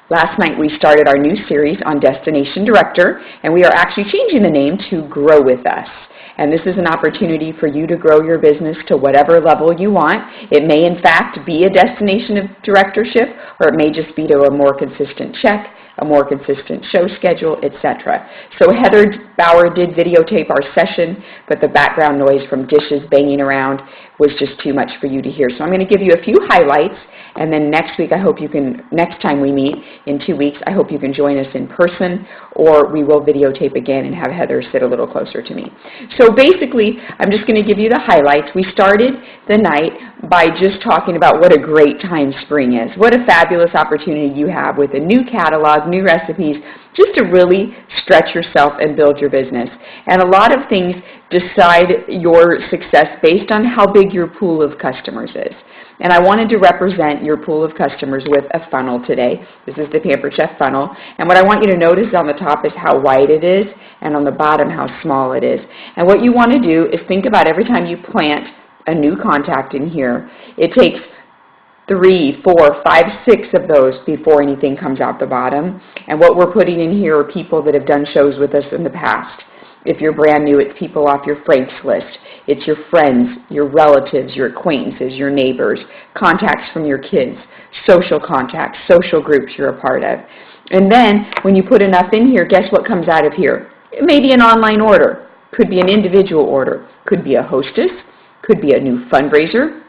Last night we started our new series on Destination Director, and we are actually changing the name to Grow With Us. And this is an opportunity for you to grow your business to whatever level you want. It may in fact be a destination of directorship, or it may just be to a more consistent check, a more consistent show schedule, etc. So Heather Bauer did videotape our session, but the background noise from dishes banging around was just too much for you to hear. So I'm going to give you a few highlights, and then next week next time we meet in 2 weeks, I hope you can join us in person, or we will videotape again and have Heather sit a little closer to me. So basically, I'm just going to give you the highlights. We started the night by just talking about what a great time spring is. What a fabulous opportunity you have with a new catalog, new recipes, just to really stretch yourself and build your business. And a lot of things decide your success based on how big your pool of customers is. And I wanted to represent your pool of customers with a funnel today. This is the Pampered Chef funnel. And what I want you to notice on the top is how wide it is, and on the bottom how small it is. And what you want to do is think about every time you plant a new contact in here, it takes 3, 4, 5, 6 of those before anything comes out the bottom. And what we're putting in here are people that have done shows with us in the past. If you're brand new, it's people off your Franks list. It's your friends, your relatives, your acquaintances, your neighbors, contacts from your kids, social contacts, social groups you're a part of. And then when you put enough in here, guess what comes out of here? It may be an online order, could be an individual order, could be a hostess, could be a new fundraiser,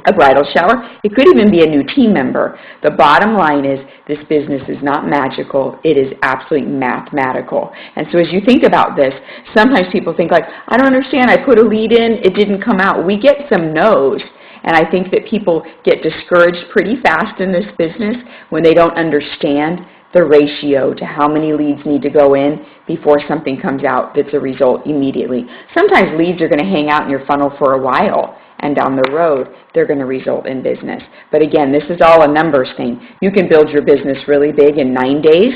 a bridal shower. It could even be a new team member. The bottom line is this business is not magical. It is absolutely mathematical. And so as you think about this, sometimes people think like, I don't understand. I put a lead in. It didn't come out. We get some no's. And I think that people get discouraged pretty fast in this business when they don't understand the ratio to how many leads need to go in before something comes out that's a result immediately. Sometimes leads are going to hang out in your funnel for a while, and down the road, they're going to result in business. But again, this is all a numbers thing. You can build your business really big in 9 days,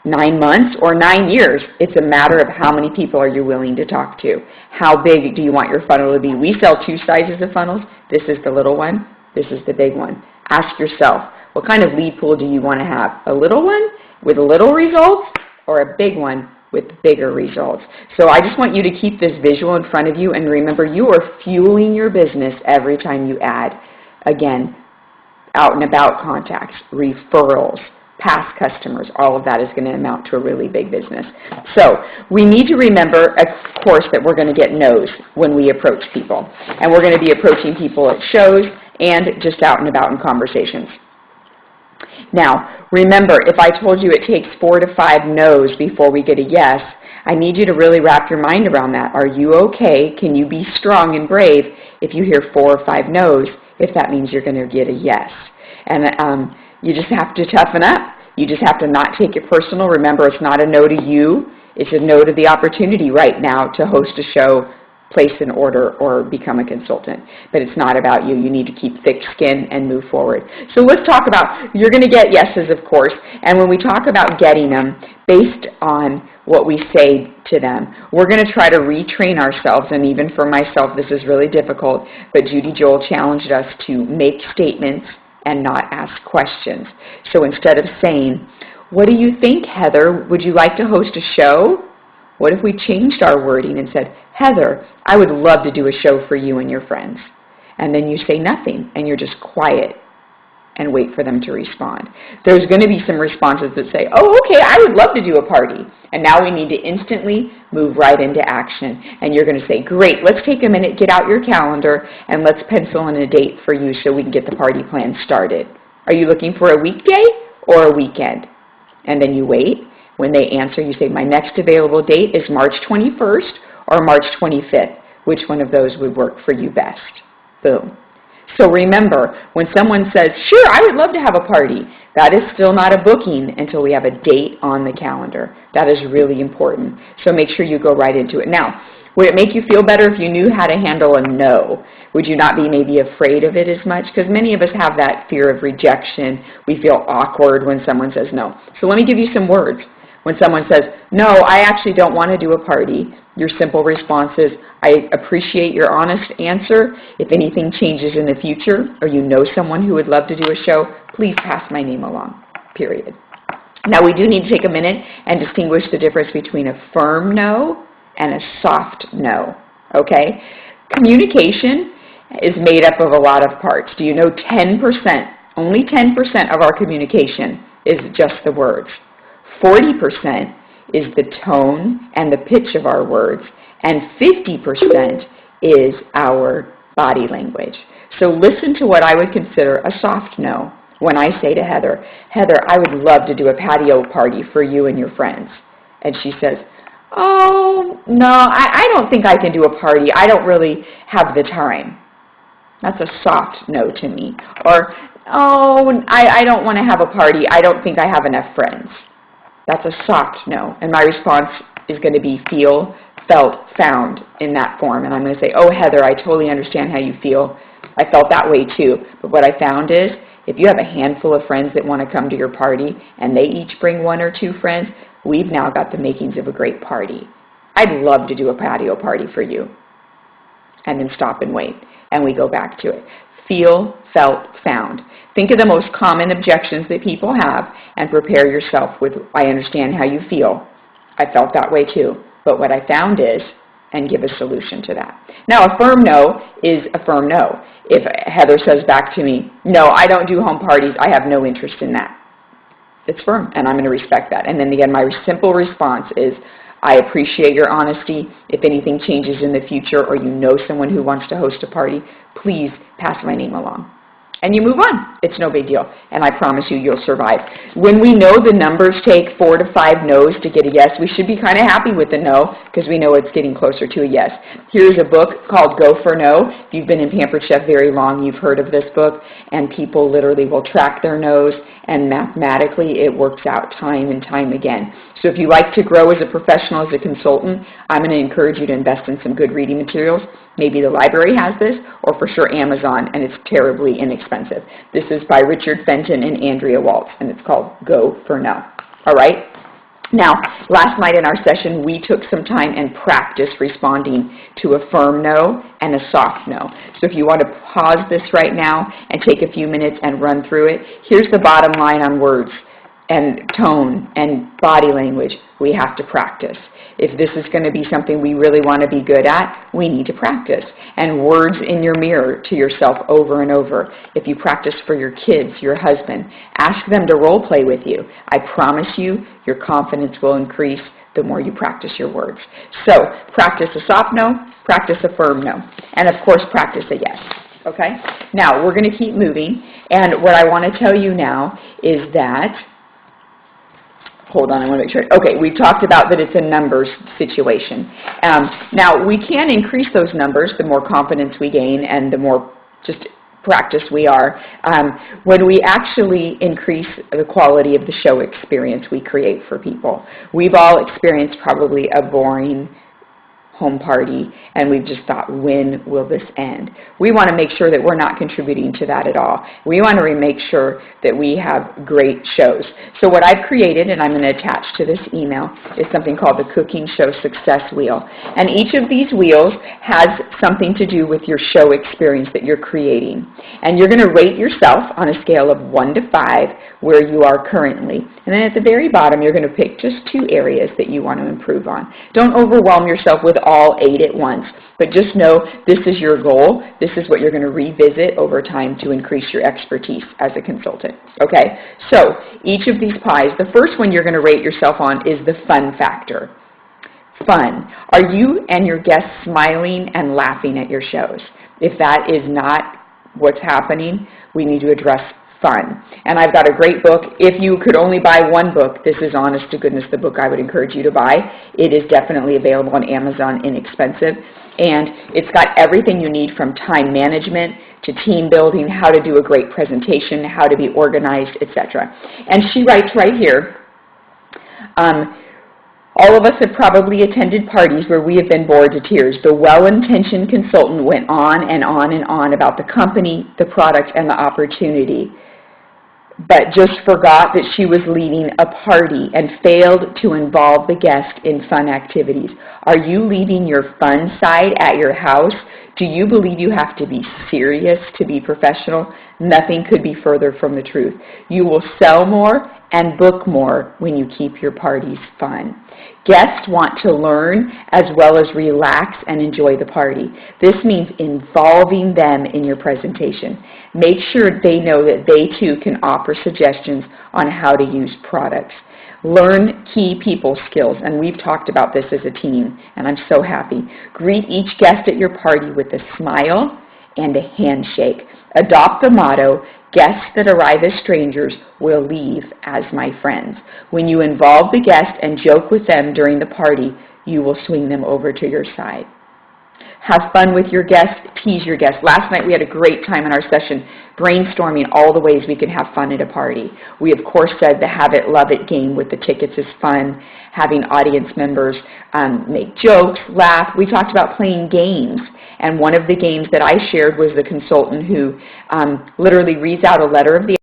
9 months, or 9 years. It's a matter of how many people are you willing to talk to. How big do you want your funnel to be? We sell 2 sizes of funnels. This is the little one. This is the big one. Ask yourself, what kind of lead pool do you want to have? A little one with little results, or a big one with bigger results? So I just want you to keep this visual in front of you, and remember, you are fueling your business every time you add, again, out and about contacts, referrals, past customers. All of that is going to amount to a really big business. So we need to remember, of course, that we're going to get no's when we approach people. And we're going to be approaching people at shows and just out and about in conversations. Now, remember, if I told you it takes 4 to 5 no's before we get a yes, I need you to really wrap your mind around that. Are you okay? Can you be strong and brave if you hear 4 or 5 no's, if that means you're going to get a yes? And you just have to toughen up. You just have to not take it personal. Remember, it's not a no to you. It's a no to the opportunity right now to host a show, place an order, or become a consultant. But it's not about you. You need to keep thick skin and move forward. So let's talk about, you're going to get yeses, of course, and when we talk about getting them, based on what we say to them, we're going to try to retrain ourselves, and even for myself, this is really difficult, but Judy Joel challenged us to make statements and not ask questions. So instead of saying, what do you think, Heather? Would you like to host a show? What if we changed our wording and said, Heather, I would love to do a show for you and your friends. And then you say nothing, and you're just quiet and wait for them to respond. There's going to be some responses that say, oh, okay, I would love to do a party. And now we need to instantly move right into action. And you're going to say, great, let's take a minute, get out your calendar, and let's pencil in a date for you so we can get the party plan started. Are you looking for a weekday or a weekend? And then you wait. When they answer, you say, my next available date is March 21st or March 25th. Which one of those would work for you best? Boom. So remember, when someone says, sure, I would love to have a party, that is still not a booking until we have a date on the calendar. That is really important. So make sure you go right into it. Now, would it make you feel better if you knew how to handle a no? Would you not be maybe afraid of it as much? Because many of us have that fear of rejection. We feel awkward when someone says no. So let me give you some words. When someone says, no, I actually don't want to do a party, your simple response is, I appreciate your honest answer. If anything changes in the future, or you know someone who would love to do a show, please pass my name along. period. Now, we do need to take a minute and distinguish the difference between a firm no and a soft no, okay? Communication is made up of a lot of parts. Do you know 10%, only 10% of our communication is just the words. 40% is the tone and the pitch of our words, and 50% is our body language. So listen to what I would consider a soft no when I say to Heather, Heather, I would love to do a patio party for you and your friends. And she says, oh, no, I don't think I can do a party. I don't really have the time. That's a soft no to me. Or, oh, I don't want to have a party. I don't think I have enough friends. That's a soft no. And my response is going to be feel, felt, found in that form. And I'm going to say, oh, Heather, I totally understand how you feel. I felt that way too. But what I found is if you have a handful of friends that want to come to your party and they each bring 1 or 2 friends, we've now got the makings of a great party. I'd love to do a patio party for you. And then stop and wait. And we go back to it. Feel, felt, found. Think of the most common objections that people have and prepare yourself with, I understand how you feel. I felt that way too. But what I found is, and give a solution to that. Now, a firm no is a firm no. If Heather says back to me, no, I don't do home parties, I have no interest in that. It's firm, and I'm going to respect that. And then again, my simple response is, I appreciate your honesty. If anything changes in the future or you know someone who wants to host a party, please pass my name along. And you move on. It's no big deal. And I promise you, you'll survive. When we know the numbers take 4 to 5 no's to get a yes, we should be kind of happy with the no because we know it's getting closer to a yes. Here's a book called Go for No. If you've been in Pampered Chef very long, you've heard of this book. And people literally will track their no's, and mathematically it works out time and time again. So if you like to grow as a professional, as a consultant, I'm going to encourage you to invest in some good reading materials. Maybe the library has this, or for sure Amazon, and it's terribly inexpensive. This is by Richard Fenton and Andrea Waltz, and it's called Go for No. All right? Now, last night in our session, we took some time and practiced responding to a firm no and a soft no. So if you want to pause this right now and take a few minutes and run through it, here's the bottom line on words and tone and body language. We have to practice. If this is going to be something we really want to be good at, we need to practice. And words in your mirror to yourself over and over. If you practice for your kids, your husband, ask them to role play with you. I promise you, your confidence will increase the more you practice your words. So, practice a soft no, practice a firm no, and of course, practice a yes. Okay? Now, we're going to keep moving, and what I want to tell you now is that hold on, I want to make sure. Okay, we talked about that it's a numbers situation. Now, we can increase those numbers the more confidence we gain and the more just practice we are. When we actually increase the quality of the show experience we create for people. We've all experienced probably a boring home party, and we've just thought, when will this end? We want to make sure that we're not contributing to that at all. We want to make sure that we have great shows. So what I've created, and I'm going to attach to this email, is something called the Cooking Show Success Wheel. And each of these wheels has something to do with your show experience that you're creating. And you're going to rate yourself on a scale of 1 to 5 where you are currently. And then at the very bottom, you're going to pick just 2 areas that you want to improve on. Don't overwhelm yourself with all 8 at once, but just know this is your goal. This is what you're going to revisit over time to increase your expertise as a consultant. Okay, so each of these pies, the first one you're going to rate yourself on is the fun factor. Fun. Are you and your guests smiling and laughing at your shows? If that is not what's happening, we need to address fun. And I've got a great book. If you could only buy one book, this is honest to goodness the book I would encourage you to buy. It is definitely available on Amazon, inexpensive. And it's got everything you need from time management to team building, how to do a great presentation, how to be organized, etc. And she writes right here, all of us have probably attended parties where we have been bored to tears. The well-intentioned consultant went on and on and on about the company, the product, and the opportunity, but just forgot that she was leading a party and failed to involve the guest in fun activities. Are you leading your fun side at your house? Do you believe you have to be serious to be professional? Nothing could be further from the truth. You will sell more and book more when you keep your parties fun. Guests want to learn as well as relax and enjoy the party. This means involving them in your presentation. Make sure they know that they too can offer suggestions on how to use products. Learn key people skills, and we've talked about this as a team, and I'm so happy. Greet each guest at your party with a smile and a handshake. Adopt the motto, guests that arrive as strangers will leave as my friends. When you involve the guest and joke with them during the party, you will swing them over to your side. Have fun with your guests, tease your guests. Last night we had a great time in our session brainstorming all the ways we can have fun at a party. We of course said the Have It, Love It game with the tickets is fun, having audience members make jokes, laugh. We talked about playing games, and one of the games that I shared was the consultant who literally reads out a letter of the